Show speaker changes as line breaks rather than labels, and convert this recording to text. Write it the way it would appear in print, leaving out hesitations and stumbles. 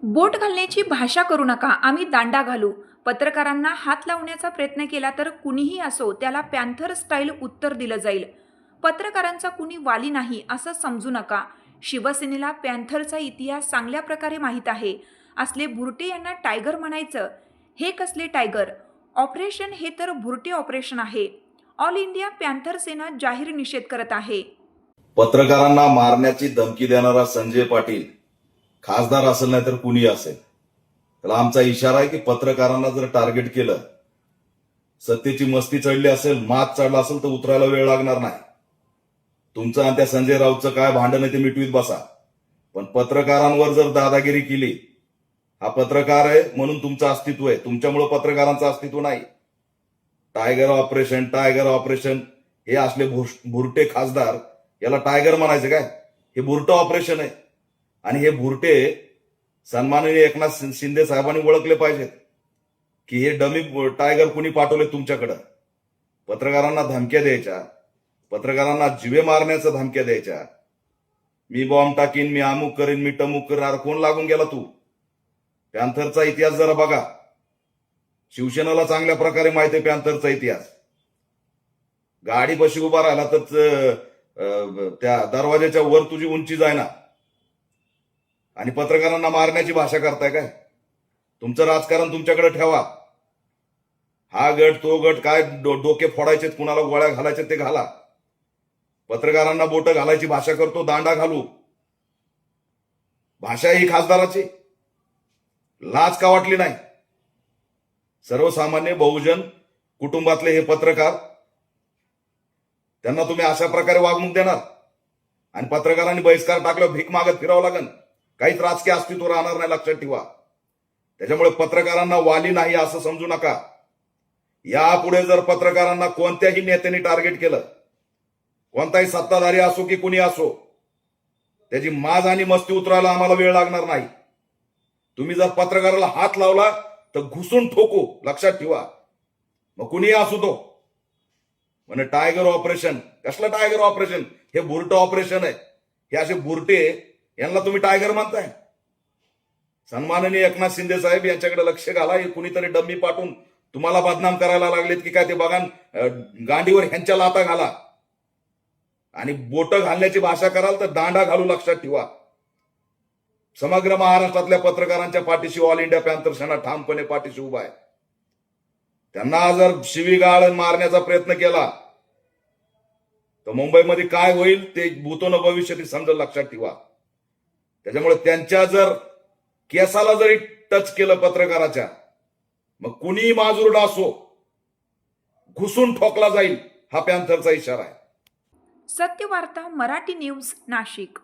बोट घालण्याची भाषा करू नका, आम्ही दांडा घालू. पत्रकारांना हात लावण्याचा प्रयत्न केला तर कुणीही असो त्याला पॅन्थर स्टाईल उत्तर दिलं जाईल. पत्रकारांचा कुणी वाली नाही असं समजू नका. शिवसेनेला पॅन्थरचा इतिहास चांगल्या प्रकारे माहीत आहे. असले भुरटे यांना टायगर म्हणायचं. हे कसले टायगर? ऑपरेशन हे तर भुरटे ऑपरेशन आहे. ऑल इंडिया पॅन्थर सेना जाहीर निषेध करत आहे.
पत्रकारांना मारण्याची धमकी देणारा संजय पाटील खासदार असेल नाही तर कुणी असेल, त्याला आमचा इशारा आहे की पत्रकारांना जर टार्गेट केलं, सत्तेची मस्ती चढली असेल, मात चढला असेल तर उतरायला वेळ लागणार नाही. तुमचं आणि त्या संजय राऊतचं काय भांडण आहे ते मिटवीत बसा, पण पत्रकारांवर जर दादागिरी केली, हा पत्रकार आहे म्हणून तुमचं अस्तित्व आहे, तुमच्यामुळे पत्रकारांचं अस्तित्व नाही. टायगर ऑपरेशन हे असले भुरटे खासदार, याला टायगर म्हणायचं काय? हे भुरटं ऑपरेशन आहे. आणि हे भुरटे सन्माननीय एकनाथ शिंदे साहेबांनी ओळखले पाहिजेत की हे डमी टायगर कुणी पाठवले तुमच्याकडं. पत्रकारांना धमक्या द्यायच्या, पत्रकारांना जीवे मारण्याच्या धमक्या द्यायच्या. मी बॉम्ब टाकीन, मी अमुक करीन, मी टमुक करीन. अरे कोण लागून गेला तू? पॅन्थरचा इतिहास जरा बघा. शिवसेनेला चांगल्या प्रकारे माहिती आहे पॅन्थरचा इतिहास. गाडी बशी उभा राहिला तर त्या दरवाजाच्या वर तुझी उंची जायना आणि पत्रकारांना मारण्याची भाषा करताय काय? तुमचं राजकारण तुमच्याकडे ठेवा. हा गट तो गट काय डोके फोडायचे, कुणाला गोळ्या घालायचे ते घाला. पत्रकारांना बोट घालायची भाषा करतो, दांडा घालू. भाषा ही खासदाराची लाज का वाटली नाही? सर्वसामान्य बहुजन कुटुंबातले हे पत्रकार, त्यांना तुम्ही अशा प्रकारे वागणूक देणार? आणि पत्रकारांनी बहिष्कार टाकल्यावर भीक मागत फिरावं लागेल, काहीच राजकीय अस्तित्व राहणार नाही, लक्षात ठेवा. त्याच्यामुळे पत्रकारांना वाली नाही असं समजू नका. यापुढे जर पत्रकारांना कोणत्याही नेत्याने टार्गेट केलं, कोणताही सत्ताधारी असो की कुणी असो, त्याची माज आणि मस्ती उतरायला आम्हाला वेळ लागणार नाही. तुम्ही जर पत्रकाराला हात लावला तर घुसून ठोकू, लक्षात ठेवा. मग कुणीही असू तो. म्हणजे टायगर ऑपरेशन, कसलं टायगर ऑपरेशन? हे बुरटं ऑपरेशन आहे. हे असे बुरटे यांना तुम्ही टायगर म्हणताय? सन्माननीय एकनाथ शिंदे साहेब यांच्याकडे लक्ष घाला. हे कुणीतरी डम्मी पाठवून तुम्हाला बदनाम करायला लागलेत की काय ते बघा. गांडीवर ह्यांच्या लाता घाला आणि बोट घालण्याची भाषा कराल तर दांडा घालू, लक्षात ठेवा. समग्र महाराष्ट्रातल्या पत्रकारांच्या पाठीशी ऑल इंडिया पॅन्थर सेना ठामपणे पाठीशी उभा आहे. त्यांना जर शिवीगाळ मारण्याचा प्रयत्न केला तर मुंबईमध्ये काय होईल ते भूतोन भविष्यात समजेल, लक्षात ठेवा. त्याच्यामुळे त्यांच्या जर केसाला जरी टच केलं पत्रकाराच्या, मग कुणीही माजुरडा असो, घुसून ठोकला जाईल. हा पॅन्थरचा इशारा आहे.
सत्यवार्ता मराठी न्यूज, नाशिक.